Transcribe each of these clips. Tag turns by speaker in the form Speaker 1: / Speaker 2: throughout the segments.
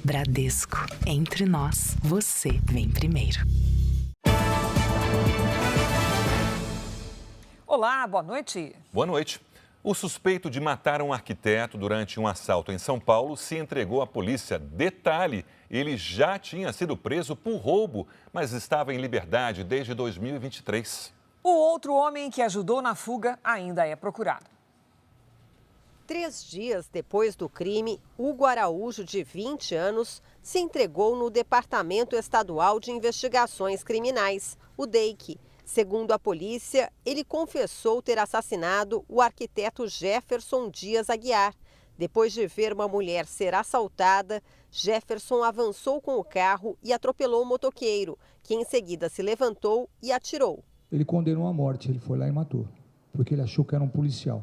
Speaker 1: Bradesco. Entre nós, você vem primeiro.
Speaker 2: Olá, boa noite.
Speaker 3: Boa noite. O suspeito de matar um arquiteto durante um assalto em São Paulo se entregou à polícia. Detalhe, ele já tinha sido preso por roubo, mas estava em liberdade desde 2023.
Speaker 2: O outro homem que ajudou na fuga ainda é procurado.
Speaker 4: 3 dias depois do crime, Hugo Araújo, de 20 anos, se entregou no Departamento Estadual de Investigações Criminais, o DEIC. Segundo a polícia, ele confessou ter assassinado o arquiteto Jefferson Dias Aguiar. Depois de ver uma mulher ser assaltada, Jefferson avançou com o carro e atropelou o motoqueiro, que em seguida se levantou e atirou.
Speaker 5: Ele condenou à morte, ele foi lá e matou, porque ele achou que era um policial.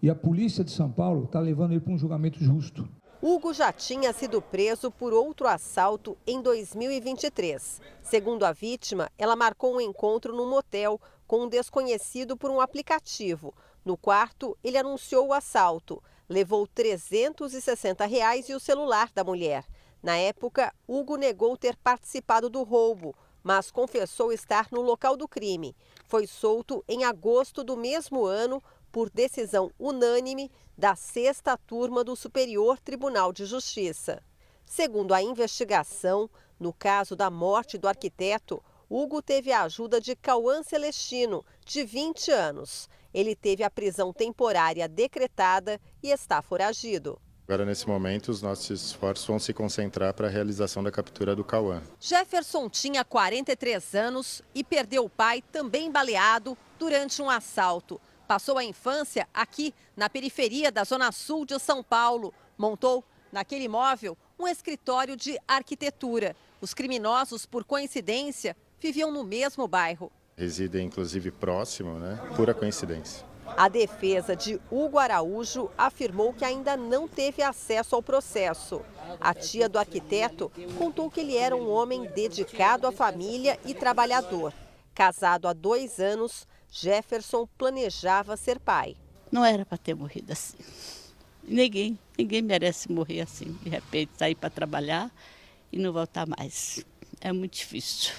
Speaker 5: E a polícia de São Paulo está levando ele para um julgamento justo.
Speaker 4: Hugo já tinha sido preso por outro assalto em 2023. Segundo a vítima, ela marcou um encontro num motel com um desconhecido por um aplicativo. No quarto, ele anunciou o assalto. Levou R$ 360 e o celular da mulher. Na época, Hugo negou ter participado do roubo, mas confessou estar no local do crime. Foi solto em agosto do mesmo ano por decisão unânime da 6ª Turma do Superior Tribunal de Justiça. Segundo a investigação, no caso da morte do arquiteto, Hugo teve a ajuda de Cauã Celestino, de 20 anos. Ele teve a prisão temporária decretada e está foragido.
Speaker 6: Agora, nesse momento, os nossos esforços vão se concentrar para a realização da captura do Cauã.
Speaker 4: Jefferson tinha 43 anos e perdeu o pai, também baleado, durante um assalto. Passou a infância aqui, na periferia da Zona Sul de São Paulo. Montou, naquele imóvel, um escritório de arquitetura. Os criminosos, por coincidência, viviam no mesmo bairro.
Speaker 6: Residem, inclusive, próximo, né? Pura coincidência.
Speaker 4: A defesa de Hugo Araújo afirmou que ainda não teve acesso ao processo. A tia do arquiteto contou que ele era um homem dedicado à família e trabalhador. Casado há 2 anos, Jefferson planejava ser pai.
Speaker 7: Não era para ter morrido assim. Ninguém merece morrer assim, de repente, sair para trabalhar e não voltar mais. É muito difícil.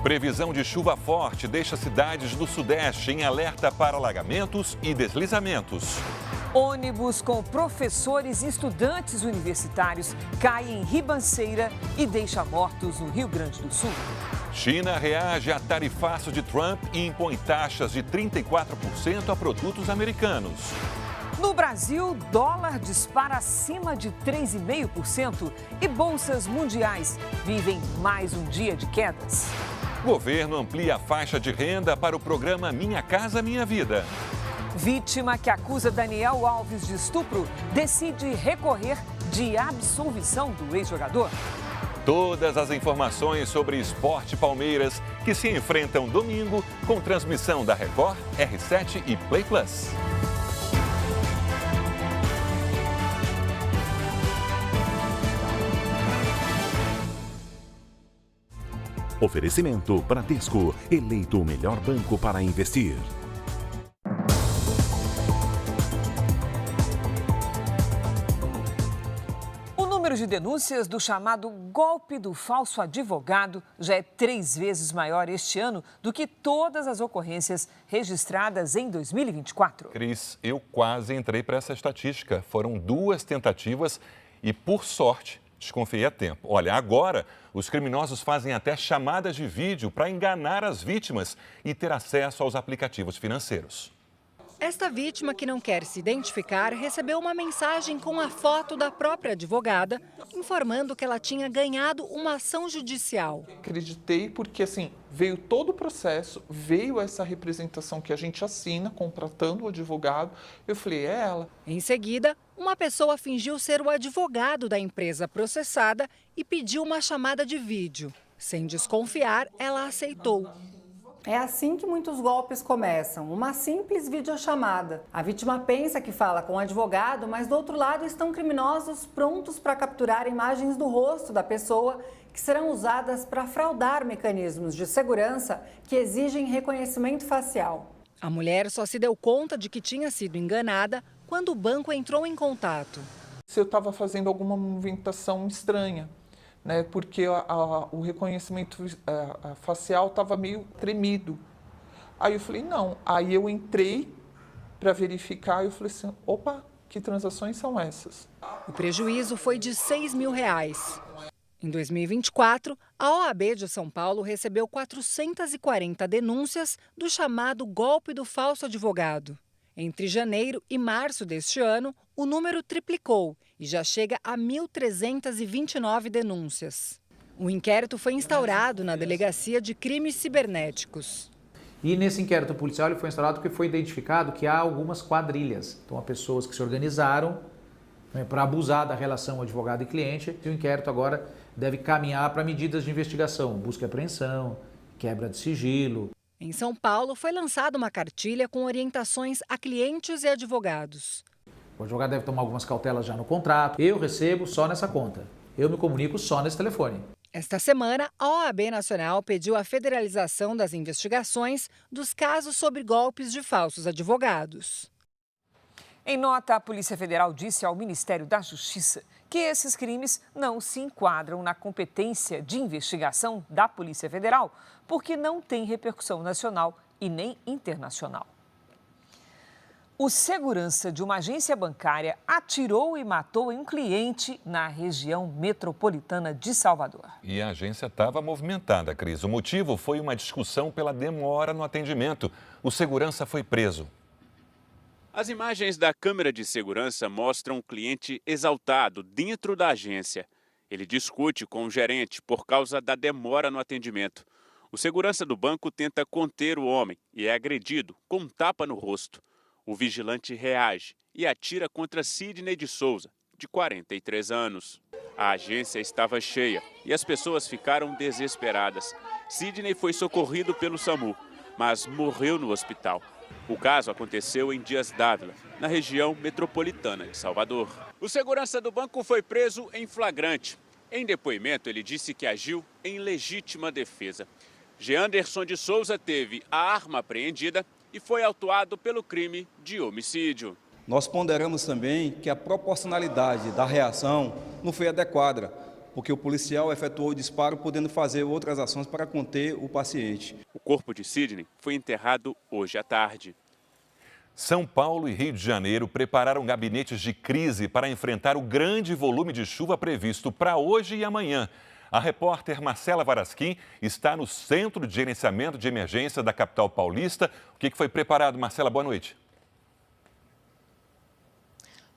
Speaker 3: Previsão de chuva forte deixa cidades do Sudeste em alerta para alagamentos e deslizamentos.
Speaker 2: Ônibus com professores e estudantes universitários cai em Ribanceira e deixa mortos no Rio Grande do Sul.
Speaker 3: China reage a tarifaço de Trump e impõe taxas de 34% a produtos americanos.
Speaker 2: No Brasil, dólar dispara acima de 3,5% e bolsas mundiais vivem mais um dia de quedas.
Speaker 3: Governo amplia a faixa de renda para o programa Minha Casa Minha Vida.
Speaker 2: Vítima que acusa Daniel Alves de estupro decide recorrer de absolvição do ex-jogador.
Speaker 3: Todas as informações sobre Esporte Palmeiras que se enfrentam domingo com transmissão da Record, R7 e Play Plus.
Speaker 8: Oferecimento Bradesco, eleito o melhor banco para investir.
Speaker 2: O número de denúncias do chamado golpe do falso advogado já é 3 vezes maior este ano do que todas as ocorrências registradas em 2024.
Speaker 3: Cris, eu quase entrei para essa estatística. Foram 2 tentativas e, por sorte, desconfiei a tempo. Olha, agora os criminosos fazem até chamadas de vídeo para enganar as vítimas e ter acesso aos aplicativos financeiros.
Speaker 9: Esta vítima, que não quer se identificar, recebeu uma mensagem com a foto da própria advogada, informando que ela tinha ganhado uma ação judicial.
Speaker 10: Acreditei porque, assim, veio todo o processo, veio essa representação que a gente assina, contratando o advogado. Eu falei, é ela.
Speaker 9: Em seguida, uma pessoa fingiu ser o advogado da empresa processada e pediu uma chamada de vídeo. Sem desconfiar, ela aceitou.
Speaker 11: É assim que muitos golpes começam, uma simples videochamada. A vítima pensa que fala com o advogado, mas do outro lado estão criminosos prontos para capturar imagens do rosto da pessoa que serão usadas para fraudar mecanismos de segurança que exigem reconhecimento facial.
Speaker 9: A mulher só se deu conta de que tinha sido enganada quando o banco entrou em contato.
Speaker 10: Se eu estava fazendo alguma movimentação estranha, né? Porque o reconhecimento facial estava meio tremido. Aí eu falei, não. Aí eu entrei para verificar e eu falei assim, opa, que transações são essas?
Speaker 9: O prejuízo foi de R$6 mil. Em 2024, a OAB de São Paulo recebeu 440 denúncias do chamado golpe do falso advogado. Entre janeiro e março deste ano, o número triplicou e já chega a 1.329 denúncias. O inquérito foi instaurado na Delegacia de Crimes Cibernéticos.
Speaker 12: E nesse inquérito policial ele foi instaurado porque foi identificado que há algumas quadrilhas. Então há pessoas que se organizaram, né, para abusar da relação advogado e cliente. E o inquérito agora deve caminhar para medidas de investigação, busca e apreensão, quebra de sigilo.
Speaker 9: Em São Paulo, foi lançada uma cartilha com orientações a clientes e advogados.
Speaker 12: O advogado deve tomar algumas cautelas já no contrato. Eu recebo só nessa conta. Eu me comunico só nesse telefone.
Speaker 9: Esta semana, a OAB Nacional pediu a federalização das investigações dos casos sobre golpes de falsos advogados.
Speaker 2: Em nota, a Polícia Federal disse ao Ministério da Justiça que esses crimes não se enquadram na competência de investigação da Polícia Federal, porque não tem repercussão nacional e nem internacional. O segurança de uma agência bancária atirou e matou um cliente na região metropolitana de Salvador.
Speaker 3: E a agência estava movimentada, Cris. O motivo foi uma discussão pela demora no atendimento. O segurança foi preso.
Speaker 13: As imagens da câmera de segurança mostram um cliente exaltado dentro da agência. Ele discute com o gerente por causa da demora no atendimento. O segurança do banco tenta conter o homem e é agredido com um tapa no rosto. O vigilante reage e atira contra Sidney de Souza, de 43 anos. A agência estava cheia e as pessoas ficaram desesperadas. Sidney foi socorrido pelo SAMU, mas morreu no hospital. O caso aconteceu em Dias Dávila, na região metropolitana de Salvador. O segurança do banco foi preso em flagrante. Em depoimento, ele disse que agiu em legítima defesa. Geanderson de Souza teve a arma apreendida e foi autuado pelo crime de homicídio.
Speaker 14: Nós ponderamos também que a proporcionalidade da reação não foi adequada, porque o policial efetuou o disparo, podendo fazer outras ações para conter o paciente.
Speaker 13: O corpo de Sidney foi enterrado hoje à tarde.
Speaker 3: São Paulo e Rio de Janeiro prepararam gabinetes de crise para enfrentar o grande volume de chuva previsto para hoje e amanhã. A repórter Marcela Varasquim está no Centro de Gerenciamento de Emergência da capital paulista. O que foi preparado, Marcela? Boa noite.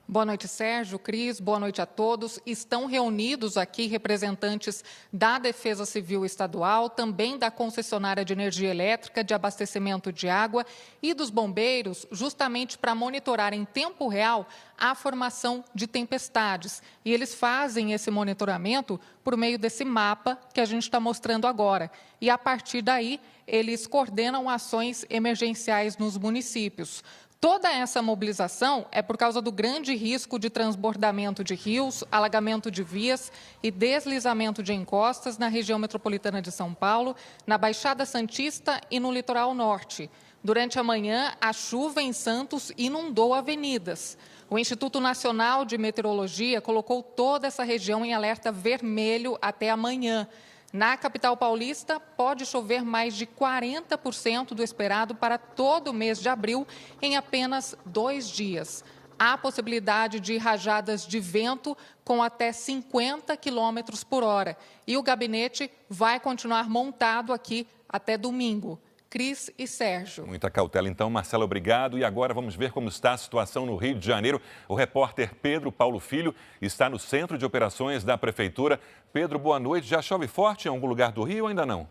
Speaker 15: Boa noite, Sérgio, Cris, boa noite a todos. Estão reunidos aqui representantes da Defesa Civil Estadual, também da concessionária de energia elétrica, de abastecimento de água e dos bombeiros, justamente para monitorar em tempo real a formação de tempestades. E eles fazem esse monitoramento por meio desse mapa que a gente está mostrando agora. E, a partir daí, eles coordenam ações emergenciais nos municípios. Toda essa mobilização é por causa do grande risco de transbordamento de rios, alagamento de vias e deslizamento de encostas na região metropolitana de São Paulo, na Baixada Santista e no litoral norte. Durante a manhã, a chuva em Santos inundou avenidas. O Instituto Nacional de Meteorologia colocou toda essa região em alerta vermelho até amanhã. Na capital paulista, pode chover mais de 40% do esperado para todo o mês de abril em apenas 2 dias. Há possibilidade de rajadas de vento com até 50 km por hora. E o gabinete vai continuar montado aqui até domingo. Cris e Sérgio.
Speaker 3: Muita cautela, então. Marcela, obrigado. E agora vamos ver como está a situação no Rio de Janeiro. O repórter Pedro Paulo Filho está no Centro de Operações da Prefeitura. Pedro, boa noite. Já chove forte em algum lugar do Rio ou ainda não?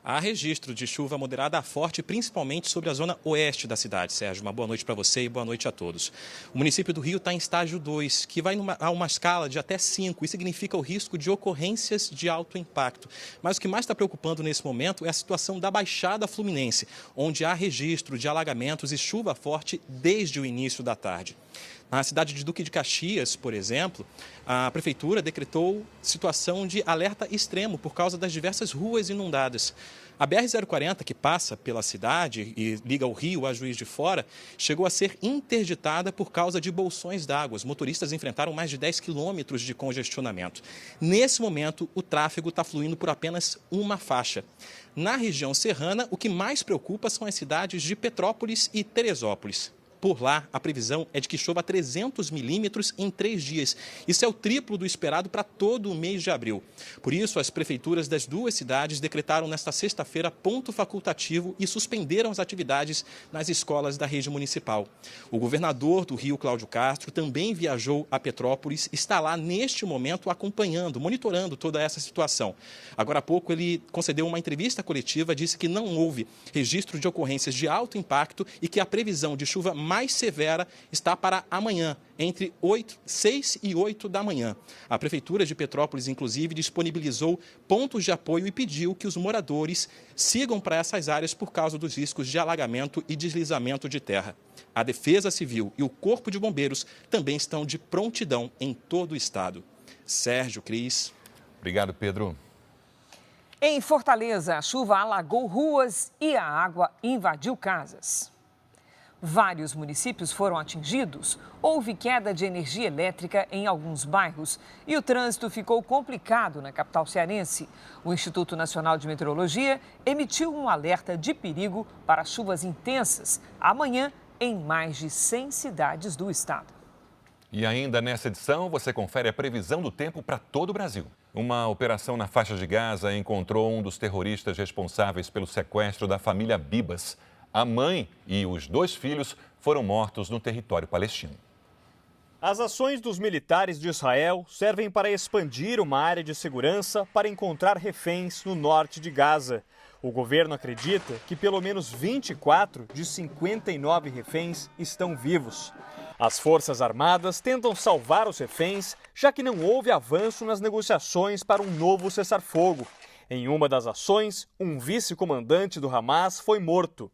Speaker 16: Há registro de chuva moderada a forte, principalmente sobre a zona oeste da cidade. Sérgio, uma boa noite para você e boa noite a todos. O município do Rio está em estágio 2, que vai a uma escala de até 5. Isso significa o risco de ocorrências de alto impacto. Mas o que mais está preocupando nesse momento é a situação da Baixada Fluminense, onde há registro de alagamentos e chuva forte desde o início da tarde. Na cidade de Duque de Caxias, por exemplo, a prefeitura decretou situação de alerta extremo por causa das diversas ruas inundadas. A BR-040, que passa pela cidade e liga o Rio a Juiz de Fora, chegou a ser interditada por causa de bolsões d'água. Os motoristas enfrentaram mais de 10 quilômetros de congestionamento. Nesse momento, o tráfego está fluindo por apenas uma faixa. Na região serrana, o que mais preocupa são as cidades de Petrópolis e Teresópolis. Por lá, a previsão é de que chova 300 milímetros em 3 dias. Isso é o triplo do esperado para todo o mês de abril. Por isso, as prefeituras das duas cidades decretaram nesta sexta-feira ponto facultativo e suspenderam as atividades nas escolas da rede municipal. O governador do Rio, Cláudio Castro, também viajou a Petrópolis, está lá neste momento acompanhando, monitorando toda essa situação. Agora há pouco, ele concedeu uma entrevista coletiva, disse que não houve registro de ocorrências de alto impacto e que a previsão de chuva mais severa está para amanhã, entre 6 e 8 da manhã. A Prefeitura de Petrópolis, inclusive, disponibilizou pontos de apoio e pediu que os moradores sigam para essas áreas por causa dos riscos de alagamento e deslizamento de terra. A Defesa Civil e o Corpo de Bombeiros também estão de prontidão em todo o estado. Sérgio, Cris.
Speaker 3: Obrigado, Pedro.
Speaker 2: Em Fortaleza, a chuva alagou ruas e a água invadiu casas. Vários municípios foram atingidos, houve queda de energia elétrica em alguns bairros e o trânsito ficou complicado na capital cearense. O Instituto Nacional de Meteorologia emitiu um alerta de perigo para chuvas intensas amanhã em mais de 100 cidades do estado.
Speaker 3: E ainda nessa edição, você confere a previsão do tempo para todo o Brasil. Uma operação na faixa de Gaza encontrou um dos terroristas responsáveis pelo sequestro da família Bibas. A mãe e os 2 filhos foram mortos no território palestino.
Speaker 17: As ações dos militares de Israel servem para expandir uma área de segurança para encontrar reféns no norte de Gaza. O governo acredita que pelo menos 24 de 59 reféns estão vivos. As Forças Armadas tentam salvar os reféns, já que não houve avanço nas negociações para um novo cessar-fogo. Em uma das ações, um vice-comandante do Hamas foi morto.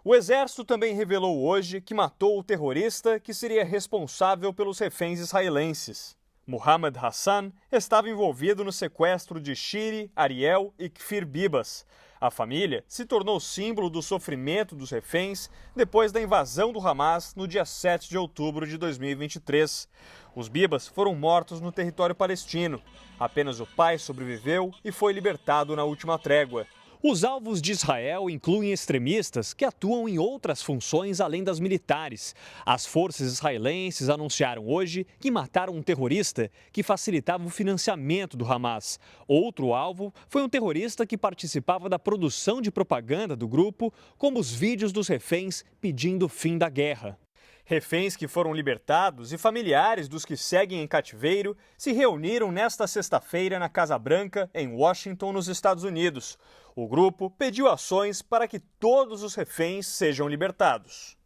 Speaker 17: O exército também revelou hoje que matou o terrorista que seria responsável pelos reféns israelenses. Mohamed Hassan estava envolvido no sequestro de Shiri, Ariel e Kfir Bibas. A família se tornou símbolo do sofrimento dos reféns depois da invasão do Hamas no dia 7 de outubro de 2023. Os Bibas foram mortos no território palestino. Apenas o pai sobreviveu e foi libertado na última trégua. Os alvos de Israel incluem extremistas que atuam em outras funções além das militares. As forças israelenses anunciaram hoje que mataram um terrorista que facilitava o financiamento do Hamas. Outro alvo foi um terrorista que participava da produção de propaganda do grupo, como os vídeos dos reféns pedindo o fim da guerra. Reféns que foram libertados e familiares dos que seguem em cativeiro se reuniram nesta sexta-feira na Casa Branca, em Washington, nos Estados Unidos. O grupo pediu ações para que todos os reféns sejam libertados.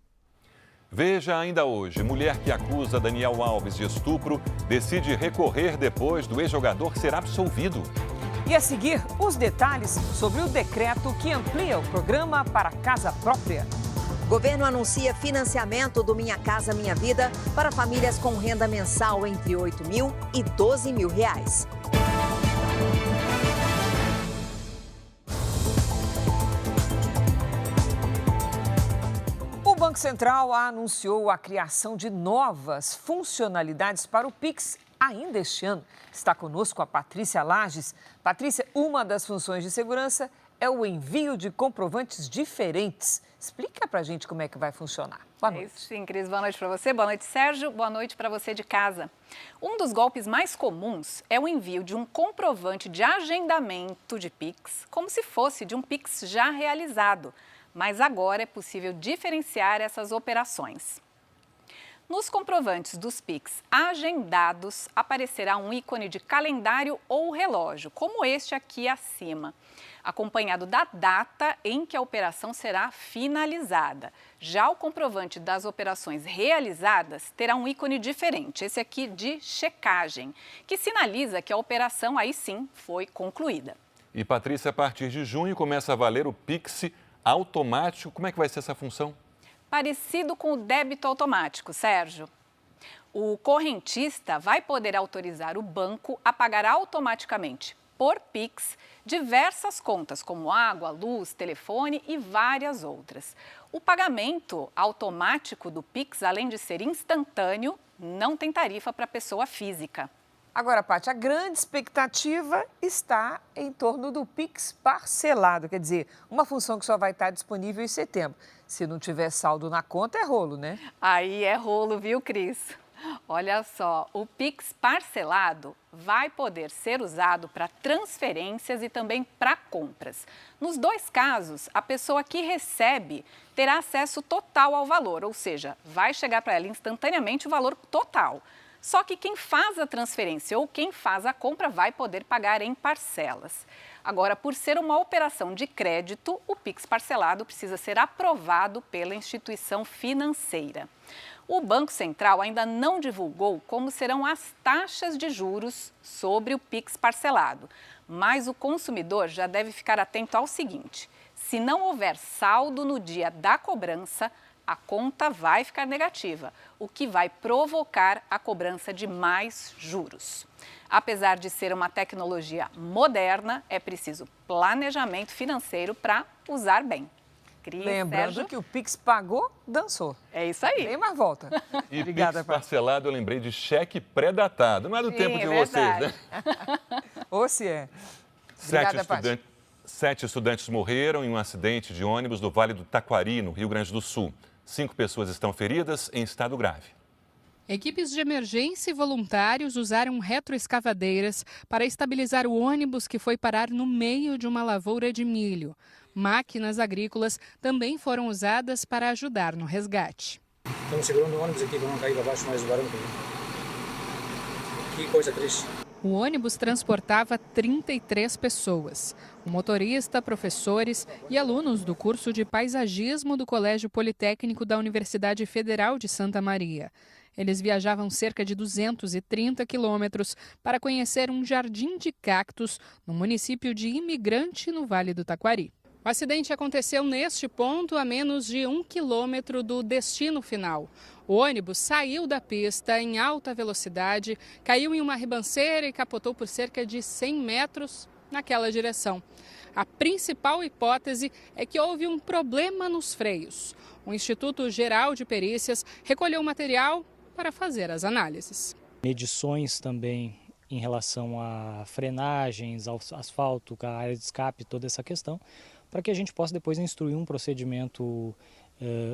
Speaker 3: Veja ainda hoje, mulher que acusa Daniel Alves de estupro decide recorrer depois do ex-jogador ser absolvido.
Speaker 2: E a seguir, os detalhes sobre o decreto que amplia o programa para casa própria.
Speaker 18: Governo anuncia financiamento do Minha Casa Minha Vida para famílias com renda mensal entre R$ 8.000 e R$ 12.000.
Speaker 2: O Banco Central anunciou a criação de novas funcionalidades para o Pix ainda este ano. Está conosco a Patrícia Lages. Patrícia, uma das funções de segurança é o envio de comprovantes diferentes. Explica pra gente como é que vai funcionar. Boa noite.
Speaker 19: Sim, Cris, boa noite para você, boa noite, Sérgio, boa noite para você de casa. Um dos golpes mais comuns é o envio de um comprovante de agendamento de Pix, como se fosse de um Pix já realizado. Mas agora é possível diferenciar essas operações. Nos comprovantes dos Pix agendados, aparecerá um ícone de calendário ou relógio, como este aqui acima, acompanhado da data em que a operação será finalizada. Já o comprovante das operações realizadas terá um ícone diferente, esse aqui de checagem, que sinaliza que a operação aí sim foi concluída.
Speaker 3: E Patrícia, a partir de junho começa a valer o Pix automático. Como é que vai ser essa função?
Speaker 19: Parecido com o débito automático, Sérgio. O correntista vai poder autorizar o banco a pagar automaticamente, por Pix, diversas contas, como água, luz, telefone e várias outras. O pagamento automático do Pix, além de ser instantâneo, não tem tarifa para pessoa física.
Speaker 2: Agora, Paty, a grande expectativa está em torno do Pix parcelado, quer dizer, uma função que só vai estar disponível em setembro. Se não tiver saldo na conta, é rolo, né?
Speaker 19: Aí é rolo, viu, Cris? Olha só, o Pix parcelado vai poder ser usado para transferências e também para compras. Nos dois casos, a pessoa que recebe terá acesso total ao valor, ou seja, vai chegar para ela instantaneamente o valor total. Só que quem faz a transferência ou quem faz a compra vai poder pagar em parcelas. Agora, por ser uma operação de crédito, o Pix parcelado precisa ser aprovado pela instituição financeira. O Banco Central ainda não divulgou como serão as taxas de juros sobre o Pix parcelado, mas o consumidor já deve ficar atento ao seguinte: se não houver saldo no dia da cobrança, a conta vai ficar negativa, o que vai provocar a cobrança de mais juros. Apesar de ser uma tecnologia moderna, é preciso planejamento financeiro para usar bem. Cris,
Speaker 2: Lembrando
Speaker 19: Sérgio,
Speaker 2: que o Pix pagou, dançou.
Speaker 19: É isso aí.
Speaker 2: Nem mais volta.
Speaker 3: E
Speaker 2: Obrigada,
Speaker 3: Pix
Speaker 2: Paty.
Speaker 3: parcelado, eu lembrei de cheque pré-datado. Não é do
Speaker 19: Sim,
Speaker 3: tempo de
Speaker 19: é
Speaker 3: vocês,
Speaker 19: verdade.
Speaker 3: né?
Speaker 2: Ou se é. Obrigada, Paty.
Speaker 3: 7 estudantes morreram em um acidente de ônibus do Vale do Taquari, no Rio Grande do Sul. 5 pessoas estão feridas em estado grave.
Speaker 20: Equipes de emergência e voluntários usaram retroescavadeiras para estabilizar o ônibus que foi parar no meio de uma lavoura de milho. Máquinas agrícolas também foram usadas para ajudar no resgate.
Speaker 21: Estamos segurando o ônibus aqui para não cair para baixo mais do barranco. Que coisa triste.
Speaker 20: O ônibus transportava 33 pessoas. O motorista, professores e alunos do curso de paisagismo do Colégio Politécnico da Universidade Federal de Santa Maria. Eles viajavam cerca de 230 quilômetros para conhecer um jardim de cactos no município de Imigrante, no Vale do Taquari. O acidente aconteceu neste ponto, a menos de 1 quilômetro do destino final. O ônibus saiu da pista em alta velocidade, caiu em uma ribanceira e capotou por cerca de 100 metros naquela direção. A principal hipótese é que houve um problema nos freios. O Instituto Geral de Perícias recolheu o material para fazer as análises.
Speaker 22: Medições também em relação a frenagens, ao asfalto, a área de escape, toda essa questão, para que a gente possa depois instruir um procedimento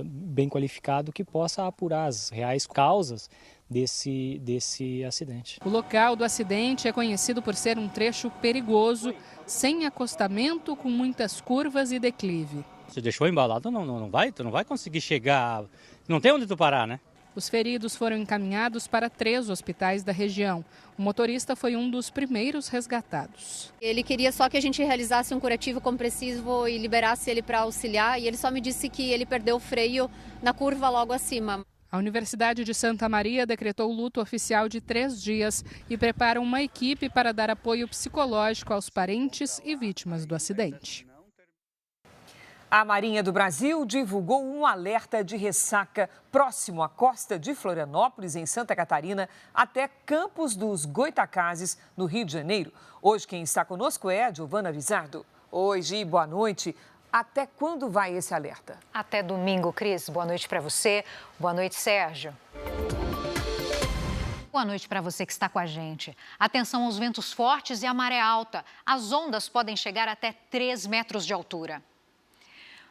Speaker 22: bem qualificado que possa apurar as reais causas desse acidente.
Speaker 20: O local do acidente é conhecido por ser um trecho perigoso, sem acostamento, com muitas curvas e declive.
Speaker 22: Se deixou embalado, tu não vai conseguir chegar, não tem onde tu parar, né?
Speaker 20: Os feridos foram encaminhados para 3 hospitais da região. O motorista foi um dos primeiros resgatados.
Speaker 23: Ele queria só que a gente realizasse um curativo compressivo e liberasse ele para auxiliar, e ele só me disse que ele perdeu o freio na curva logo acima.
Speaker 20: A Universidade de Santa Maria decretou luto oficial de 3 dias e prepara uma equipe para dar apoio psicológico aos parentes e vítimas do acidente.
Speaker 2: A Marinha do Brasil divulgou um alerta de ressaca próximo à costa de Florianópolis, em Santa Catarina, até Campos dos Goitacazes, no Rio de Janeiro. Hoje quem está conosco é a Giovana Vizardo. Oi, Gi, boa noite. Até quando vai esse alerta?
Speaker 24: Até domingo, Cris. Boa noite para você. Boa noite, Sérgio. Boa noite para você que está com a gente. Atenção aos ventos fortes e à maré alta. As ondas podem chegar até 3 metros de altura.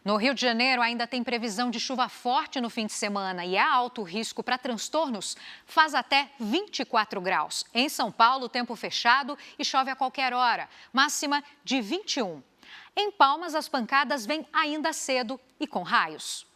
Speaker 24: No Rio de Janeiro, ainda tem previsão de chuva forte no fim de semana e há alto risco para transtornos. Faz até 24 graus. Em São Paulo, tempo fechado e chove a qualquer hora. Máxima de 21. Em Palmas, as pancadas vêm ainda cedo e com raios.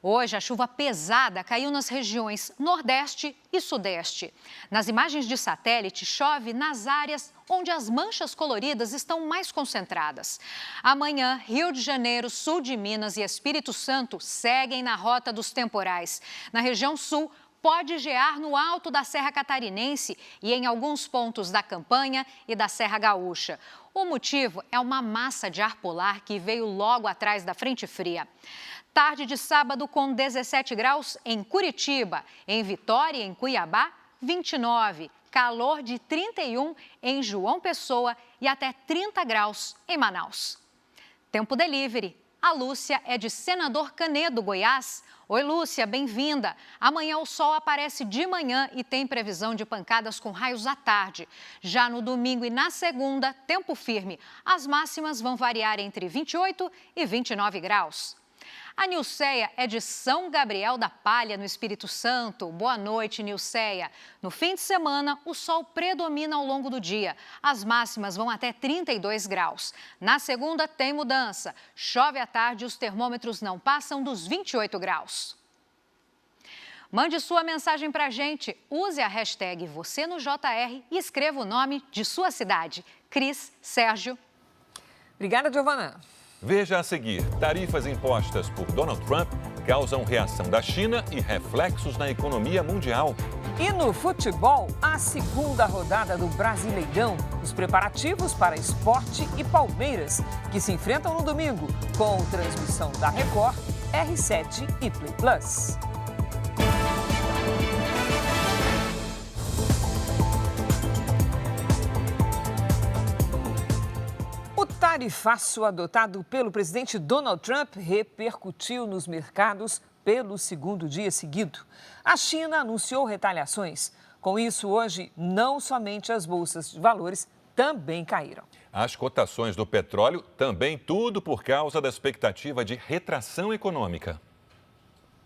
Speaker 24: Hoje, a chuva pesada caiu nas regiões Nordeste e Sudeste. Nas imagens de satélite, chove nas áreas onde as manchas coloridas estão mais concentradas. Amanhã, Rio de Janeiro, sul de Minas e Espírito Santo seguem na rota dos temporais. Na região sul, pode gear no alto da Serra Catarinense e em alguns pontos da Campanha e da Serra Gaúcha. O motivo é uma massa de ar polar que veio logo atrás da frente fria. Tarde de sábado com 17 graus em Curitiba, em Vitória e em Cuiabá, 29. Calor de 31 em João Pessoa e até 30 graus em Manaus. Tempo Delivery. A Lúcia é de Senador Canedo, Goiás. Oi, Lúcia, bem-vinda. Amanhã o sol aparece de manhã e tem previsão de pancadas com raios à tarde. Já no domingo e na segunda, tempo firme. As máximas vão variar entre 28 e 29 graus. A Nilceia é de São Gabriel da Palha, no Espírito Santo. Boa noite, Nilceia. No fim de semana, o sol predomina ao longo do dia. As máximas vão até 32 graus. Na segunda, tem mudança. Chove à tarde e os termômetros não passam dos 28 graus. Mande sua mensagem para a gente. Use a hashtag #VocêNoJR e escreva o nome de sua cidade. Cris, Sérgio.
Speaker 2: Obrigada, Giovana.
Speaker 3: Veja a seguir, tarifas impostas por Donald Trump causam reação da China e reflexos na economia mundial.
Speaker 2: E no futebol, a segunda rodada do Brasileirão. Os preparativos para Sport e Palmeiras, que se enfrentam no domingo, com transmissão da Record, R7 e Play Plus. O tarifaço adotado pelo presidente Donald Trump repercutiu nos mercados pelo segundo dia seguido. A China anunciou retaliações. Com isso, hoje, não somente as bolsas de valores também caíram.
Speaker 3: As cotações do petróleo também, tudo por causa da expectativa de retração econômica.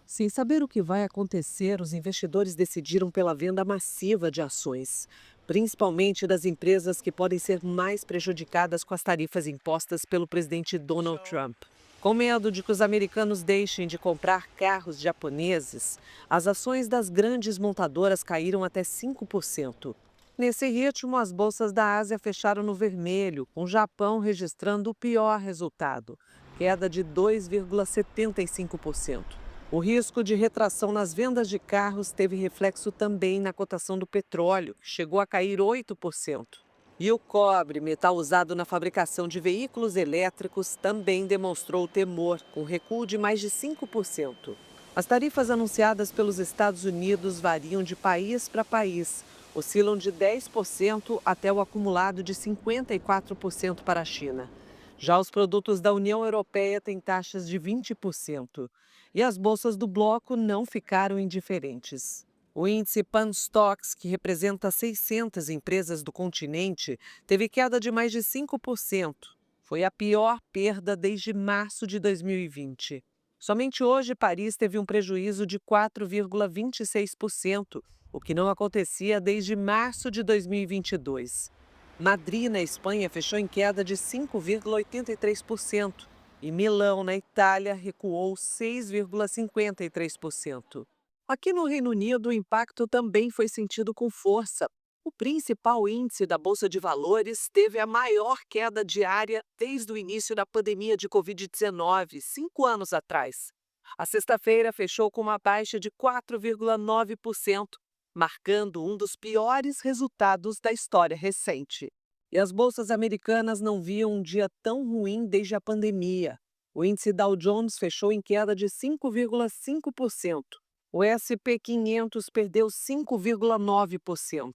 Speaker 1: Sem saber o que vai acontecer, os investidores decidiram pela venda massiva de ações, principalmente das empresas que podem ser mais prejudicadas com as tarifas impostas pelo presidente Donald Trump. Com medo de que os americanos deixem de comprar carros japoneses, as ações das grandes montadoras caíram até 5%. Nesse ritmo, as bolsas da Ásia fecharam no vermelho, com o Japão registrando o pior resultado, queda de 2,75%. O risco de retração nas vendas de carros teve reflexo também na cotação do petróleo, que chegou a cair 8%. E o cobre, metal usado na fabricação de veículos elétricos, também demonstrou temor, com recuo de mais de 5%. As tarifas anunciadas pelos Estados Unidos variam de país para país, oscilam de 10% até o acumulado de 54% para a China. Já os produtos da União Europeia têm taxas de 20%. E as bolsas do bloco não ficaram indiferentes. O índice Pan-Stocks, que representa 600 empresas do continente, teve queda de mais de 5%. Foi a pior perda desde março de 2020. Somente hoje, Paris teve um prejuízo de 4,26%, o que não acontecia desde março de 2022. Madrid, na Espanha, fechou em queda de 5,83%. E Milão, na Itália, recuou 6,53%. Aqui no Reino Unido, o impacto também foi sentido com força. O principal índice da Bolsa de Valores teve a maior queda diária desde o início da pandemia de Covid-19, 5 anos atrás. A sexta-feira fechou com uma baixa de 4,9%, marcando um dos piores resultados da história recente. E as bolsas americanas não viam um dia tão ruim desde a pandemia. O índice Dow Jones fechou em queda de 5,5%. O S&P 500 perdeu 5,9%.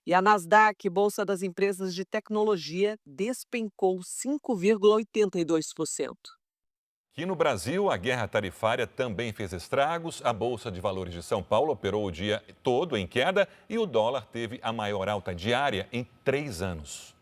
Speaker 1: E a Nasdaq, bolsa das empresas de tecnologia, despencou 5,82%.
Speaker 3: Aqui no Brasil, a guerra tarifária também fez estragos. A Bolsa de Valores de São Paulo operou o dia todo em queda e o dólar teve a maior alta diária em 3 anos.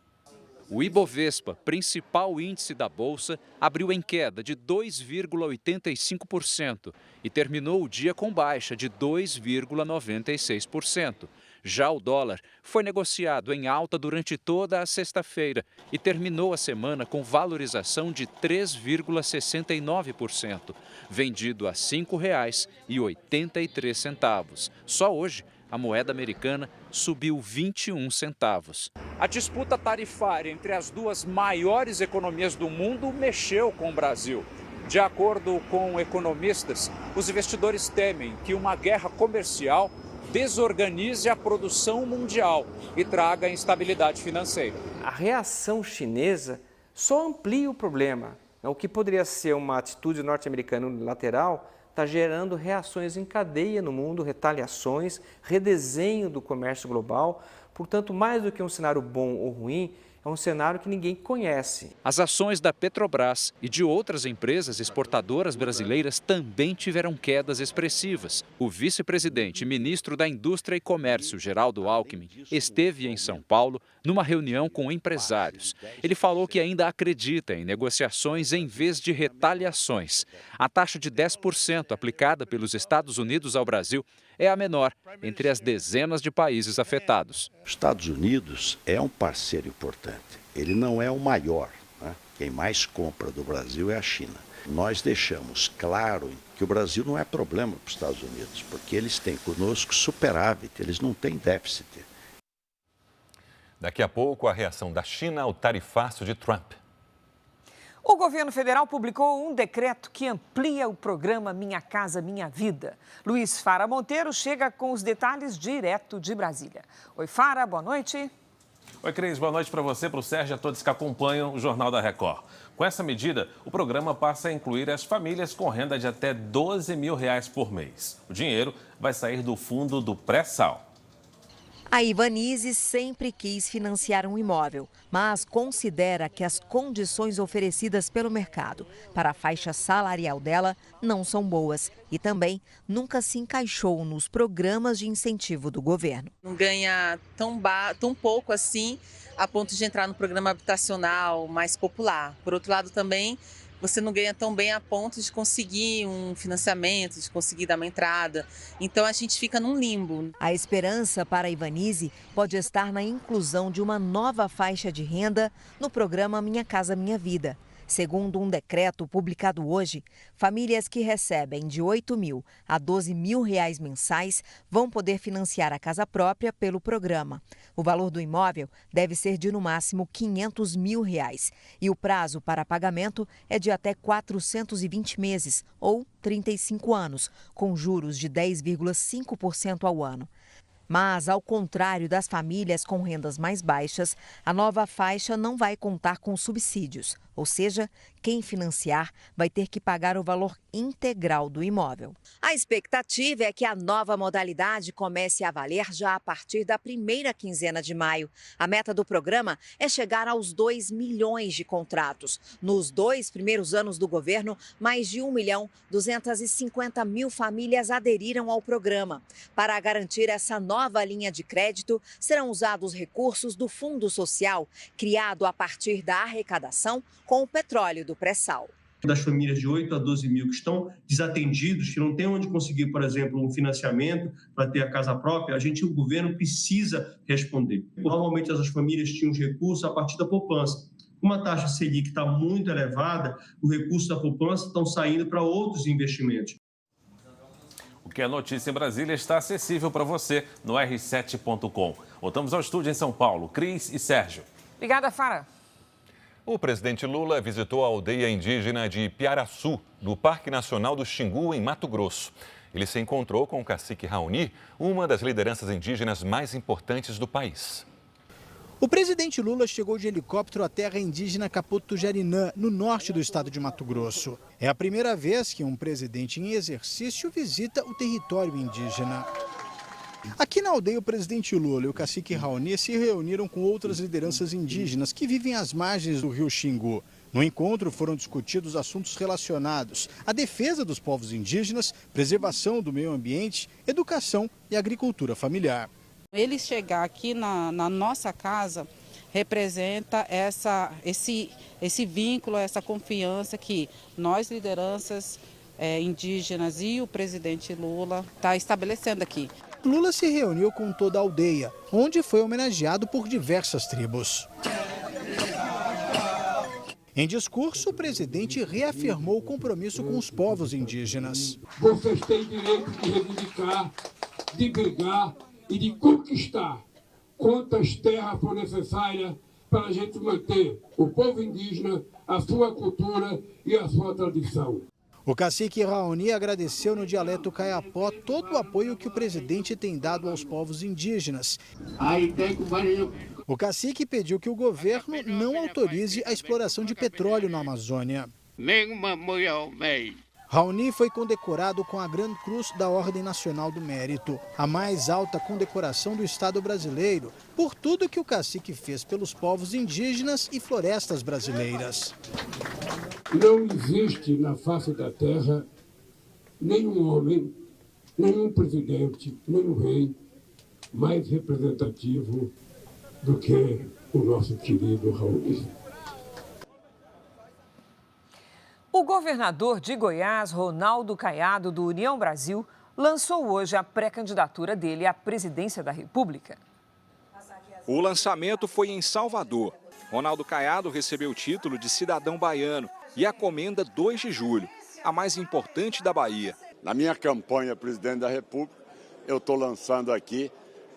Speaker 4: O Ibovespa, principal índice da Bolsa, abriu em queda de 2,85% e terminou o dia com baixa de 2,96%. Já o dólar foi negociado em alta durante toda a sexta-feira e terminou a semana com valorização de 3,69%, vendido a R$ 5,83. Só hoje, a moeda americana subiu 21 centavos. A disputa tarifária entre as duas maiores economias do mundo mexeu com o Brasil. De acordo com economistas, os investidores temem que uma guerra comercial desorganize a produção mundial e traga instabilidade financeira.
Speaker 5: A reação chinesa só amplia o problema. O que poderia ser uma atitude norte-americana unilateral está gerando reações em cadeia no mundo, retaliações, redesenho do comércio global. Portanto, mais do que um cenário bom ou ruim, é um cenário que ninguém conhece.
Speaker 4: As ações da Petrobras e de outras empresas exportadoras brasileiras também tiveram quedas expressivas. O vice-presidente e ministro da Indústria e Comércio, Geraldo Alckmin, esteve em São Paulo numa reunião com empresários. Ele falou que ainda acredita em negociações em vez de retaliações. A taxa de 10% aplicada pelos Estados Unidos ao Brasil é a menor entre as dezenas de países afetados.
Speaker 6: Os Estados Unidos é um parceiro importante. Ele não é o maior, né? Quem mais compra do Brasil é a China. Nós deixamos claro que o Brasil não é problema para os Estados Unidos, porque eles têm conosco superávit, eles não têm déficit.
Speaker 3: Daqui a pouco, a reação da China ao tarifaço de Trump.
Speaker 2: O governo federal publicou um decreto que amplia o programa Minha Casa Minha Vida. Luiz Fara Monteiro chega com os detalhes direto de Brasília. Oi, Fara, boa noite.
Speaker 7: Oi, Cris, boa noite para você, para o Sérgio e a todos que acompanham o Jornal da Record. Com essa medida, o programa passa a incluir as famílias com renda de até R$12 mil por mês. O dinheiro vai sair do fundo do pré-sal.
Speaker 18: A Ivanise sempre quis financiar um imóvel, mas considera que as condições oferecidas pelo mercado para a faixa salarial dela não são boas e também nunca se encaixou nos programas de incentivo do governo.
Speaker 8: Não ganha tão pouco assim a ponto de entrar no programa habitacional mais popular. Por outro lado, também você não ganha tão bem a ponto de conseguir um financiamento, de conseguir dar uma entrada. Então, a gente fica num limbo.
Speaker 18: A esperança para a Ivanise pode estar na inclusão de uma nova faixa de renda no programa Minha Casa Minha Vida. Segundo um decreto publicado hoje, famílias que recebem de R$8 mil a R$12 mil mensais vão poder financiar a casa própria pelo programa. O valor do imóvel deve ser de no máximo R$500 mil e o prazo para pagamento é de até 420 meses ou 35 anos, com juros de 10,5% ao ano. Mas, ao contrário das famílias com rendas mais baixas, a nova faixa não vai contar com subsídios, ou seja, quem financiar vai ter que pagar o valor integral do imóvel. A expectativa é que a nova modalidade comece a valer já a partir da primeira quinzena de maio. A meta do programa é chegar aos 2 milhões de contratos. Nos 2 primeiros anos do governo, mais de 1.250.000 famílias aderiram ao programa. Para garantir essa nova linha de crédito, serão usados recursos do Fundo Social, criado a partir da arrecadação com o petróleo do pré-sal.
Speaker 25: Das famílias de 8 a 12 mil que estão desatendidos, que não têm onde conseguir, por exemplo, um financiamento para ter a casa própria, o governo precisa responder. Normalmente essas famílias tinham os recursos a partir da poupança. Como a taxa Selic está muito elevada, os recursos da poupança estão saindo para outros investimentos.
Speaker 7: O que é notícia em Brasília está acessível para você no r7.com. Voltamos ao estúdio em São Paulo. Cris e Sérgio.
Speaker 2: Obrigada, Fara.
Speaker 3: O presidente Lula visitou a aldeia indígena de Piaraçu, no Parque Nacional do Xingu, em Mato Grosso. Ele se encontrou com o cacique Raoni, uma das lideranças indígenas mais importantes do país.
Speaker 26: O presidente Lula chegou de helicóptero à terra indígena Capotu-Jarinã, no norte do estado de Mato Grosso. É a primeira vez que um presidente em exercício visita o território indígena. Aqui na aldeia, o presidente Lula e o cacique Raoni se reuniram com outras lideranças indígenas que vivem às margens do rio Xingu. No encontro foram discutidos assuntos relacionados à defesa dos povos indígenas, preservação do meio ambiente, educação e agricultura familiar.
Speaker 27: Ele chegar aqui na nossa casa representa esse vínculo, essa confiança que nós, lideranças indígenas e o presidente Lula está estabelecendo aqui.
Speaker 26: Lula se reuniu com toda a aldeia, onde foi homenageado por diversas tribos. Em discurso, o presidente reafirmou o compromisso com os povos indígenas.
Speaker 28: Vocês têm direito de reivindicar, de brigar e de conquistar quantas terras for necessárias para a gente manter o povo indígena, a sua cultura e a sua tradição.
Speaker 26: O cacique Raoni agradeceu no dialeto caiapó todo o apoio que o presidente tem dado aos povos indígenas. O cacique pediu que o governo não autorize a exploração de petróleo na Amazônia. Raoni foi condecorado com a Gran Cruz da Ordem Nacional do Mérito, a mais alta condecoração do Estado brasileiro, por tudo que o cacique fez pelos povos indígenas e florestas brasileiras.
Speaker 28: Não existe na face da terra nenhum homem, nenhum presidente, nenhum rei mais representativo do que o nosso querido Raoni.
Speaker 2: O governador de Goiás, Ronaldo Caiado, do União Brasil, lançou hoje a pré-candidatura dele à presidência da República.
Speaker 9: O lançamento foi em Salvador. Ronaldo Caiado recebeu o título de cidadão baiano e a Comenda 2 de Julho, a mais importante da Bahia.
Speaker 10: Na minha campanha presidente da República, eu estou lançando aqui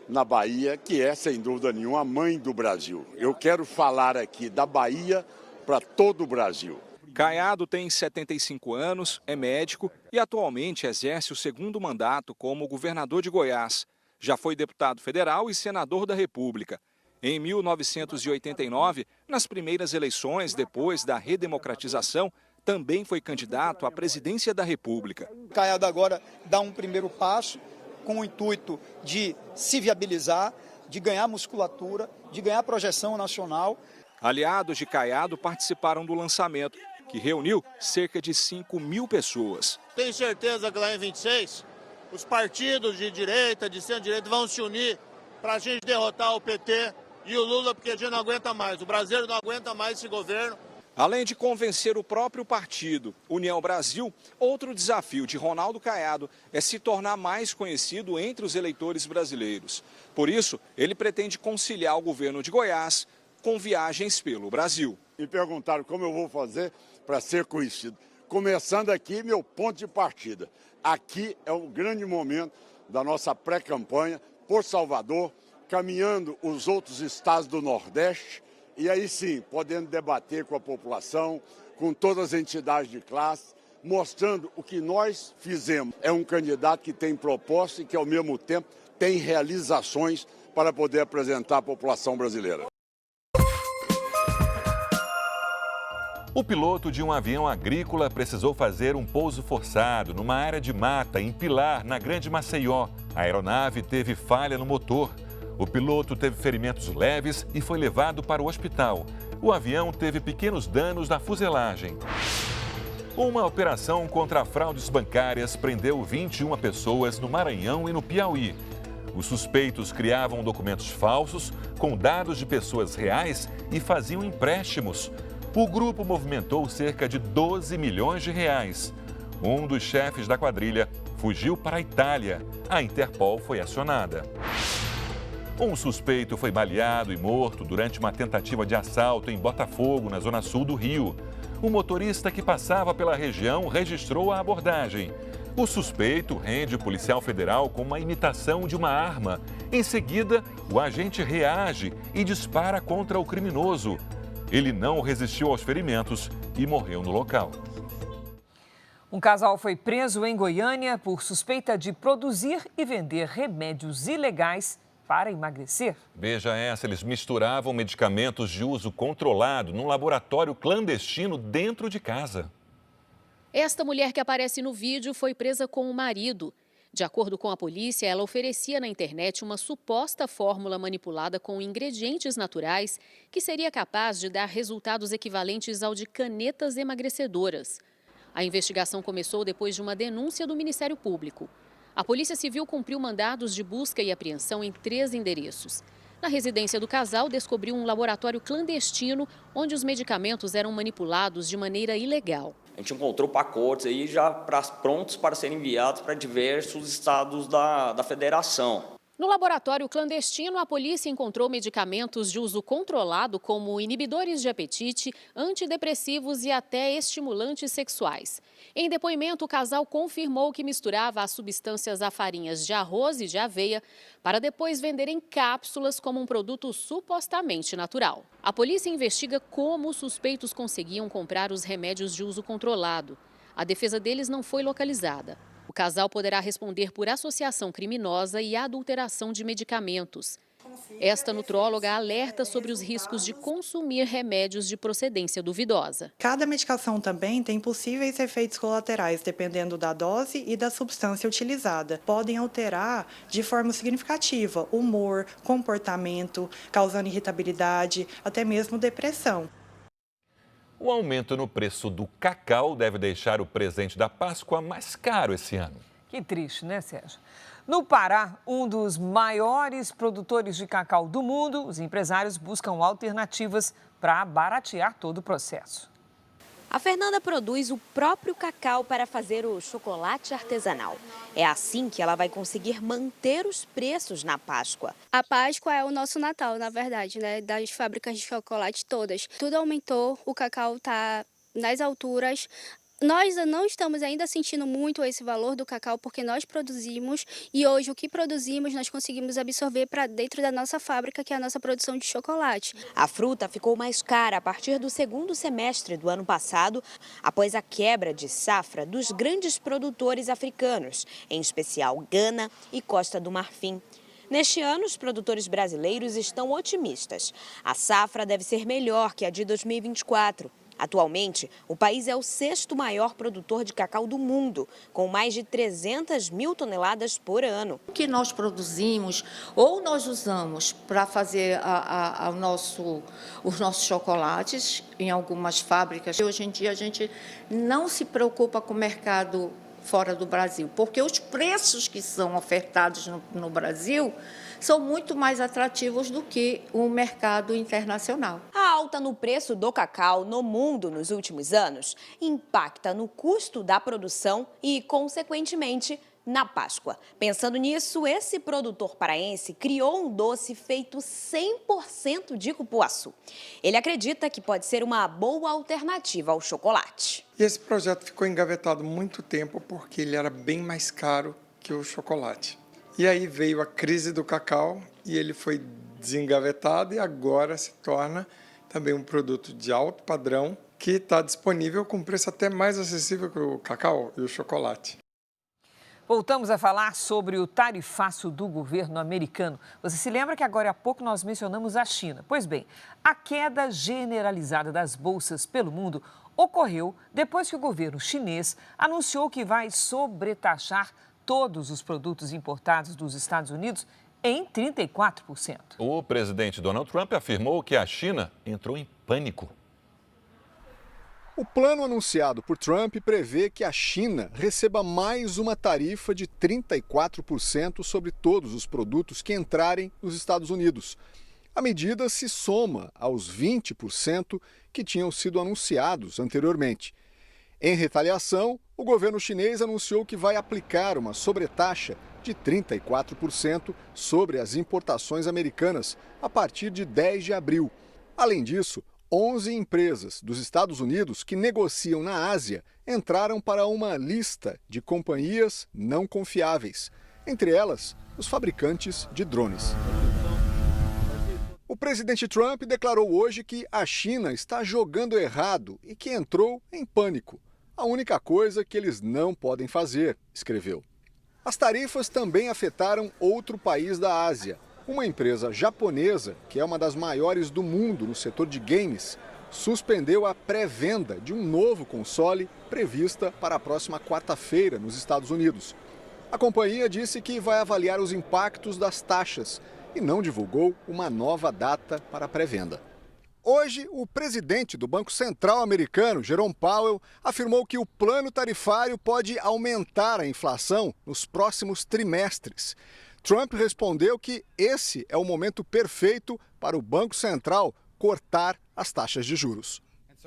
Speaker 10: na Bahia, que é, sem dúvida nenhuma, a mãe do Brasil. Eu quero falar aqui da Bahia para todo o Brasil.
Speaker 9: Caiado tem 75 anos, é médico e atualmente exerce o segundo mandato como governador de Goiás. Já foi deputado federal e senador da República. Em 1989, nas primeiras eleições depois da redemocratização, também foi candidato à presidência da República.
Speaker 11: Caiado agora dá um primeiro passo com o intuito de se viabilizar, de ganhar musculatura, de ganhar projeção nacional.
Speaker 9: Aliados de Caiado participaram do lançamento, que reuniu cerca de 5.000 pessoas.
Speaker 12: Tenho certeza que lá em 26, os partidos de direita, de centro-direita vão se unir para a gente derrotar o PT e o Lula, porque a gente não aguenta mais. O brasileiro não aguenta mais esse governo.
Speaker 9: Além de convencer o próprio partido, União Brasil, outro desafio de Ronaldo Caiado é se tornar mais conhecido entre os eleitores brasileiros. Por isso, ele pretende conciliar o governo de Goiás com viagens pelo Brasil.
Speaker 10: Me perguntaram como eu vou fazer para ser conhecido. Começando aqui, meu ponto de partida. Aqui é o grande momento da nossa pré-campanha por Salvador, caminhando os outros estados do Nordeste e aí sim, podendo debater com a população, com todas as entidades de classe, mostrando o que nós fizemos. É um candidato que tem proposta e que, ao mesmo tempo, tem realizações para poder apresentar à população brasileira.
Speaker 3: O piloto de um avião agrícola precisou fazer um pouso forçado numa área de mata em Pilar, na Grande Maceió. A aeronave teve falha no motor. O piloto teve ferimentos leves e foi levado para o hospital. O avião teve pequenos danos na fuselagem. Uma operação contra fraudes bancárias prendeu 21 pessoas no Maranhão e no Piauí. Os suspeitos criavam documentos falsos com dados de pessoas reais e faziam empréstimos. O grupo movimentou cerca de 12 milhões de reais. Um dos chefes da quadrilha fugiu para a Itália. A Interpol foi acionada. Um suspeito foi baleado e morto durante uma tentativa de assalto em Botafogo, na zona sul do Rio. O motorista que passava pela região registrou a abordagem. O suspeito rende o policial federal com uma imitação de uma arma. Em seguida, o agente reage e dispara contra o criminoso. Ele não resistiu aos ferimentos e morreu no local.
Speaker 2: Um casal foi preso em Goiânia por suspeita de produzir e vender remédios ilegais para emagrecer.
Speaker 3: Veja essa, eles misturavam medicamentos de uso controlado num laboratório clandestino dentro de casa.
Speaker 13: Esta mulher que aparece no vídeo foi presa com o marido. De acordo com a polícia, ela oferecia na internet uma suposta fórmula manipulada com ingredientes naturais que seria capaz de dar resultados equivalentes ao de canetas emagrecedoras. A investigação começou depois de uma denúncia do Ministério Público. A Polícia Civil cumpriu mandados de busca e apreensão em 3 endereços. Na residência do casal, descobriu um laboratório clandestino onde os medicamentos eram manipulados de maneira ilegal.
Speaker 14: A gente encontrou pacotes aí já prontos para serem enviados para diversos estados da federação.
Speaker 13: No laboratório clandestino, a polícia encontrou medicamentos de uso controlado como inibidores de apetite, antidepressivos e até estimulantes sexuais. Em depoimento, o casal confirmou que misturava as substâncias a farinhas de arroz e de aveia para depois vender em cápsulas como um produto supostamente natural. A polícia investiga como os suspeitos conseguiam comprar os remédios de uso controlado. A defesa deles não foi localizada. O casal poderá responder por associação criminosa e adulteração de medicamentos. Esta nutróloga alerta sobre os riscos de consumir remédios de procedência duvidosa.
Speaker 15: Cada medicação também tem possíveis efeitos colaterais, dependendo da dose e da substância utilizada. Podem alterar de forma significativa o humor, comportamento, causando irritabilidade, até mesmo depressão.
Speaker 3: O aumento no preço do cacau deve deixar o presente da Páscoa mais caro esse ano.
Speaker 2: Que triste, né, Sérgio? No Pará, um dos maiores produtores de cacau do mundo, os empresários buscam alternativas para baratear todo o processo.
Speaker 16: A Fernanda produz o próprio cacau para fazer o chocolate artesanal. É assim que ela vai conseguir manter os preços na Páscoa.
Speaker 17: A Páscoa é o nosso Natal, na verdade, né? Das fábricas de chocolate todas. Tudo aumentou, o cacau está nas alturas. Nós não estamos ainda sentindo muito esse valor do cacau porque nós produzimos e hoje o que produzimos nós conseguimos absorver para dentro da nossa fábrica, que é a nossa produção de chocolate.
Speaker 16: A fruta ficou mais cara a partir do segundo semestre do ano passado, após a quebra de safra dos grandes produtores africanos, em especial Gana e Costa do Marfim. Neste ano, os produtores brasileiros estão otimistas. A safra deve ser melhor que a de 2024. Atualmente, o país é o 6º maior produtor de cacau do mundo, com mais de 300 mil toneladas por ano.
Speaker 19: O que nós produzimos ou nós usamos para fazer os nossos chocolates em algumas fábricas. Hoje em dia a gente não se preocupa com o mercado fora do Brasil, porque os preços que são ofertados no Brasil são muito mais atrativos do que o mercado internacional.
Speaker 16: A alta no preço do cacau no mundo nos últimos anos impacta no custo da produção e, consequentemente, na Páscoa. Pensando nisso, esse produtor paraense criou um doce feito 100% de cupuaçu. Ele acredita que pode ser uma boa alternativa ao chocolate.
Speaker 20: E esse projeto ficou engavetado muito tempo porque ele era bem mais caro que o chocolate. E aí veio a crise do cacau e ele foi desengavetado e agora se torna também um produto de alto padrão que está disponível com preço até mais acessível que o cacau e o chocolate.
Speaker 2: Voltamos a falar sobre o tarifaço do governo americano. Você se lembra que agora há pouco nós mencionamos a China? Pois bem, a queda generalizada das bolsas pelo mundo ocorreu depois que o governo chinês anunciou que vai sobretaxar todos os produtos importados dos Estados Unidos em 34%.
Speaker 3: O presidente Donald Trump afirmou que a China entrou em pânico.
Speaker 21: O plano anunciado por Trump prevê que a China receba mais uma tarifa de 34% sobre todos os produtos que entrarem nos Estados Unidos. A medida se soma aos 20% que tinham sido anunciados anteriormente. Em retaliação, o governo chinês anunciou que vai aplicar uma sobretaxa de 34% sobre as importações americanas a partir de 10 de abril. Além disso, 11 empresas dos Estados Unidos que negociam na Ásia entraram para uma lista de companhias não confiáveis, entre elas os fabricantes de drones. O presidente Trump declarou hoje que a China está jogando errado e que entrou em pânico. A única coisa que eles não podem fazer, escreveu. As tarifas também afetaram outro país da Ásia. Uma empresa japonesa, que é uma das maiores do mundo no setor de games, suspendeu a pré-venda de um novo console prevista para a próxima quarta-feira nos Estados Unidos. A companhia disse que vai avaliar os impactos das taxas e não divulgou uma nova data para a pré-venda. Hoje, o presidente do Banco Central americano, Jerome Powell, afirmou que o plano tarifário pode aumentar a inflação nos próximos trimestres. Trump respondeu que esse é o momento perfeito para o Banco Central cortar as taxas de juros.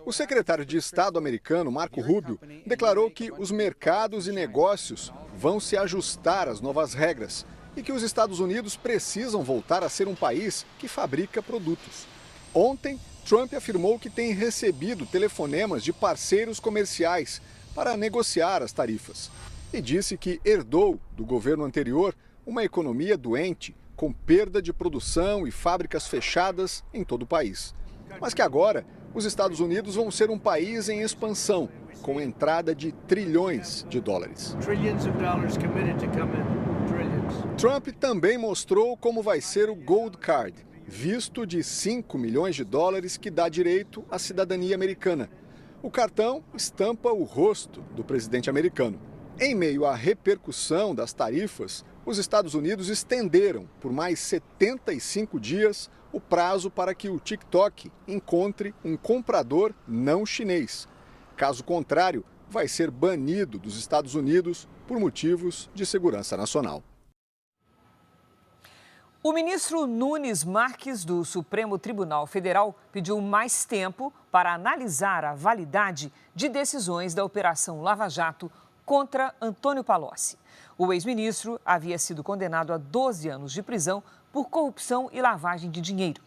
Speaker 21: O secretário de Estado americano, Marco Rubio, declarou que os mercados e negócios vão se ajustar às novas regras e que os Estados Unidos precisam voltar a ser um país que fabrica produtos. Ontem, Trump afirmou que tem recebido telefonemas de parceiros comerciais para negociar as tarifas e disse que herdou do governo anterior uma economia doente, com perda de produção e fábricas fechadas em todo o país. Mas que agora os Estados Unidos vão ser um país em expansão com entrada de trilhões de dólares. Trump também mostrou como vai ser o Gold Card, visto de 5 milhões de dólares que dá direito à cidadania americana. O cartão estampa o rosto do presidente americano. Em meio à repercussão das tarifas, os Estados Unidos estenderam por mais 75 dias o prazo para que o TikTok encontre um comprador não chinês. Caso contrário, vai ser banido dos Estados Unidos por motivos de segurança nacional.
Speaker 2: O ministro Nunes Marques, do Supremo Tribunal Federal, pediu mais tempo para analisar a validade de decisões da Operação Lava Jato contra Antônio Palocci. O ex-ministro havia sido condenado a 12 anos de prisão por corrupção e lavagem de dinheiro.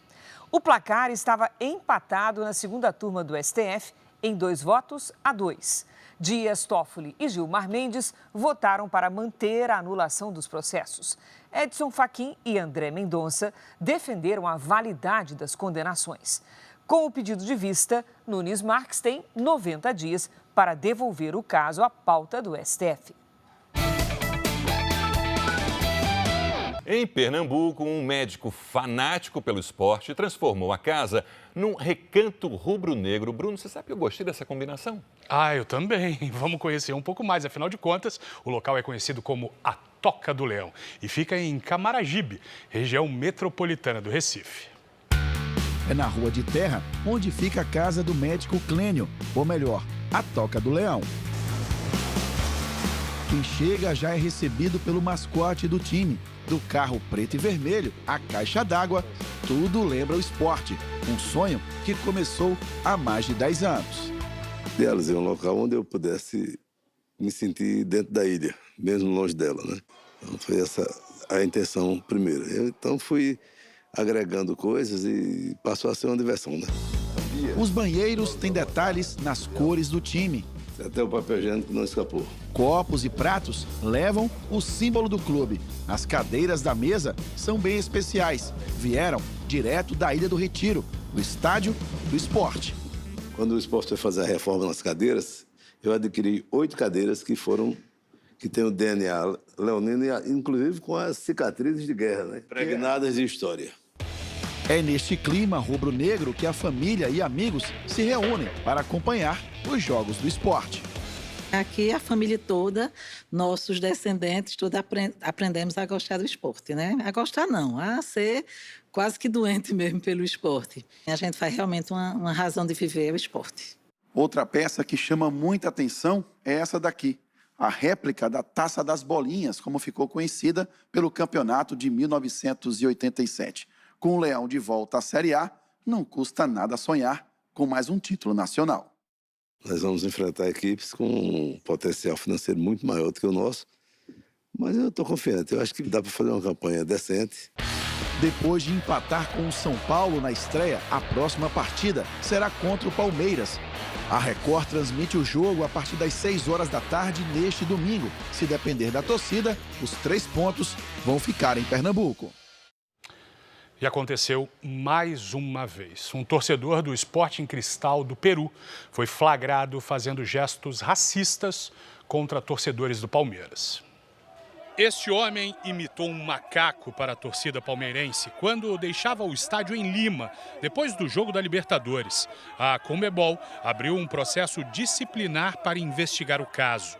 Speaker 2: O placar estava empatado na segunda turma do STF em 2-2. Dias Toffoli e Gilmar Mendes votaram para manter a anulação dos processos. Edson Fachin e André Mendonça defenderam a validade das condenações. Com o pedido de vista, Nunes Marques tem 90 dias para devolver o caso à pauta do STF.
Speaker 3: Em Pernambuco, um médico fanático pelo esporte transformou a casa num recanto rubro-negro. Bruno, você sabe que eu gostei dessa combinação?
Speaker 1: Eu também. Vamos conhecer um pouco mais. Afinal de contas, o local é conhecido como a Toca do Leão e fica em Camaragibe, região metropolitana do Recife.
Speaker 4: É na Rua de Terra, onde fica a casa do médico Clênio, ou melhor, a Toca do Leão. Quem chega já é recebido pelo mascote do time. Do carro preto e vermelho à caixa d'água, tudo lembra o esporte. Um sonho que começou há mais de 10 anos.
Speaker 5: Idealizei um local onde eu pudesse me sentir dentro da ilha, mesmo longe dela, né? Então foi essa a intenção primeira. Eu então fui agregando coisas e passou a ser uma diversão, né?
Speaker 4: Os banheiros têm detalhes nas cores do time.
Speaker 5: Até o papel higiênico não escapou.
Speaker 4: Copos e pratos levam o símbolo do clube. As cadeiras da mesa são bem especiais. Vieram direto da Ilha do Retiro, o estádio do esporte.
Speaker 5: Quando o esporte foi fazer a reforma nas cadeiras, eu adquiri 8 cadeiras que têm o DNA leonino, inclusive com as cicatrizes de guerra, né? Impregnadas de história.
Speaker 4: É neste clima rubro-negro que a família e amigos se reúnem para acompanhar os jogos do esporte.
Speaker 6: Aqui a família toda, nossos descendentes, todos aprendemos a gostar do esporte, né? A gostar não, a ser quase que doente mesmo pelo esporte. A gente faz realmente uma razão de viver o esporte.
Speaker 4: Outra peça que chama muita atenção é essa daqui, a réplica da Taça das Bolinhas, como ficou conhecida pelo campeonato de 1987. Com o Leão de volta à Série A, não custa nada sonhar com mais um título nacional.
Speaker 5: Nós vamos enfrentar equipes com um potencial financeiro muito maior do que o nosso, mas eu estou confiante, eu acho que dá para fazer uma campanha decente.
Speaker 4: Depois de empatar com o São Paulo na estreia, a próxima partida será contra o Palmeiras. A Record transmite o jogo a partir das 6 horas da tarde neste domingo. Se depender da torcida, os 3 pontos vão ficar em Pernambuco.
Speaker 1: E aconteceu mais uma vez. Um torcedor do Sporting Cristal do Peru foi flagrado fazendo gestos racistas contra torcedores do Palmeiras. Este homem imitou um macaco para a torcida palmeirense quando deixava o estádio em Lima, depois do jogo da Libertadores. A Conmebol abriu um processo disciplinar para investigar o caso.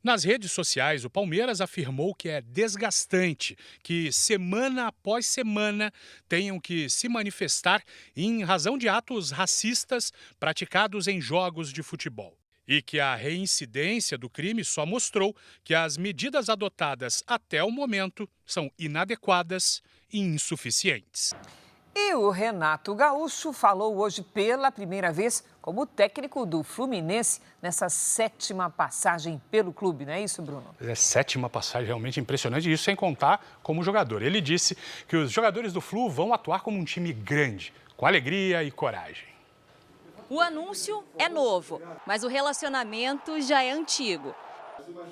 Speaker 1: Nas redes sociais, o Palmeiras afirmou que é desgastante que, semana após semana, tenham que se manifestar em razão de atos racistas praticados em jogos de futebol. E que a reincidência do crime só mostrou que as medidas adotadas até o momento são inadequadas e insuficientes.
Speaker 2: E o Renato Gaúcho falou hoje pela primeira vez como técnico do Fluminense nessa 7ª passagem pelo clube, não é isso, Bruno?
Speaker 1: É 7ª passagem, realmente impressionante, isso sem contar como jogador. Ele disse que os jogadores do Flu vão atuar como um time grande, com alegria e coragem.
Speaker 8: O anúncio é novo, mas o relacionamento já é antigo.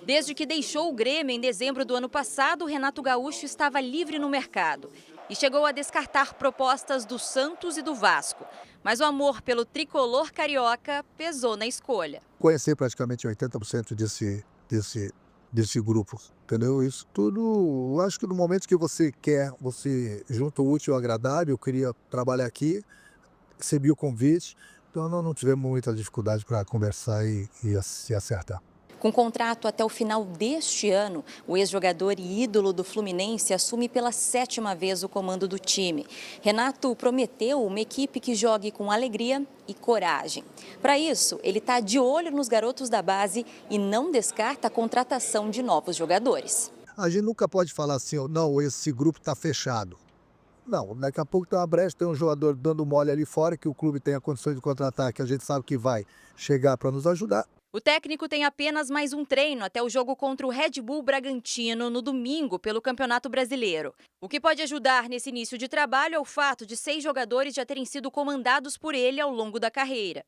Speaker 8: Desde que deixou o Grêmio em dezembro do ano passado, Renato Gaúcho estava livre no mercado. e chegou a descartar propostas do Santos e do Vasco. Mas o amor pelo tricolor carioca pesou na escolha.
Speaker 7: Conhecer praticamente 80% desse grupo, entendeu? Isso tudo, eu acho que no momento que você quer, você junta o útil ao agradável. Eu queria trabalhar aqui, recebi o convite, então nós não tivemos muita dificuldade para conversar e se acertar.
Speaker 8: Com contrato até o final deste ano, o ex-jogador e ídolo do Fluminense assume pela 7ª vez o comando do time. Renato prometeu uma equipe que jogue com alegria e coragem. Para isso, ele está de olho nos garotos da base e não descarta a contratação de novos jogadores.
Speaker 7: A gente nunca pode falar assim, não, esse grupo está fechado. Não, daqui a pouco tem uma brecha, tem um jogador dando mole ali fora que o clube tem a condição de contratar, que a gente sabe que vai chegar para nos ajudar.
Speaker 8: O técnico tem apenas mais um treino até o jogo contra o Red Bull Bragantino no domingo pelo Campeonato Brasileiro. O que pode ajudar nesse início de trabalho é o fato de 6 jogadores já terem sido comandados por ele ao longo da carreira.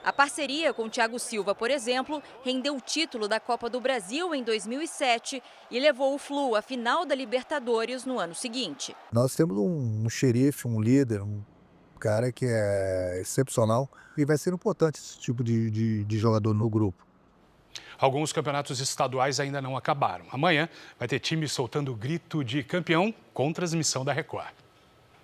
Speaker 8: A parceria com Thiago Silva, por exemplo, rendeu o título da Copa do Brasil em 2007 e levou o Flu à final da Libertadores no ano seguinte.
Speaker 7: Nós temos um xerife, um líder, um cara que é excepcional e vai ser importante esse tipo de jogador no grupo.
Speaker 1: Alguns campeonatos estaduais ainda não acabaram. Amanhã vai ter time soltando o grito de campeão com transmissão da Record.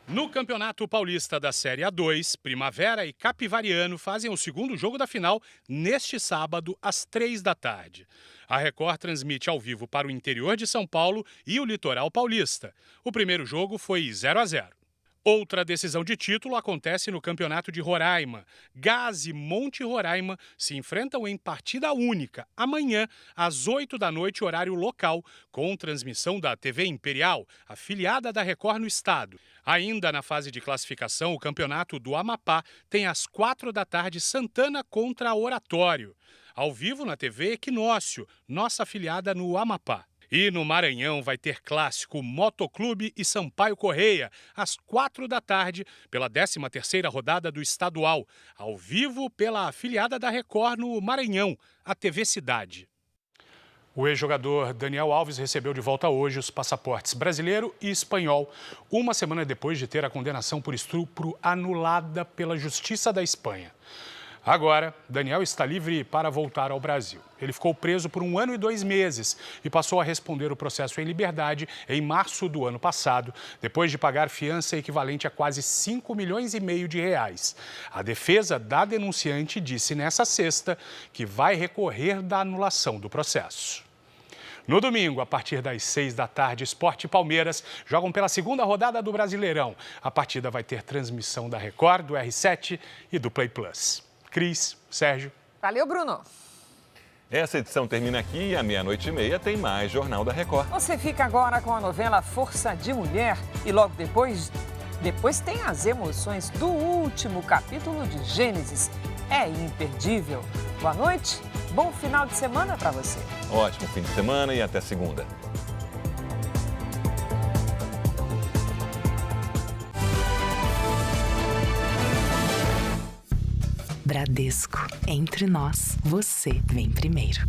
Speaker 1: No Campeonato Paulista da Série A2, Primavera e Capivariano fazem o segundo jogo da final neste sábado, às 15h. A Record transmite ao vivo para o interior de São Paulo e o litoral paulista. O primeiro jogo foi 0-0. Outra decisão de título acontece no Campeonato de Roraima. Gás e Monte Roraima se enfrentam em partida única, amanhã, às 20h, horário local, com transmissão da TV Imperial, afiliada da Record no estado. Ainda na fase de classificação, o Campeonato do Amapá tem às 16h Santana contra Oratório. Ao vivo na TV Equinócio, nossa afiliada no Amapá. E no Maranhão vai ter clássico Motoclube e Sampaio Correia, às 16h, pela 13ª rodada do estadual, ao vivo pela afiliada da Record no Maranhão, a TV Cidade. O ex-jogador Daniel Alves recebeu de volta hoje os passaportes brasileiro e espanhol, uma semana depois de ter a condenação por estupro anulada pela Justiça da Espanha. Agora, Daniel está livre para voltar ao Brasil. Ele ficou preso por 1 ano e 2 meses e passou a responder o processo em liberdade em março do ano passado, depois de pagar fiança equivalente a quase 5,5 milhões de reais. A defesa da denunciante disse nessa sexta que vai recorrer da anulação do processo. No domingo, a partir das 6h, Sport e Palmeiras jogam pela segunda rodada do Brasileirão. A partida vai ter transmissão da Record, do R7 e do Play Plus. Cris, Sérgio.
Speaker 2: Valeu, Bruno.
Speaker 3: Essa edição termina aqui e à 00h30 tem mais Jornal da Record.
Speaker 2: Você fica agora com a novela Força de Mulher e logo depois tem as emoções do último capítulo de Gênesis. É imperdível. Boa noite, bom final de semana para você.
Speaker 3: Ótimo fim de semana e até segunda.
Speaker 18: Bradesco, entre nós, você vem primeiro.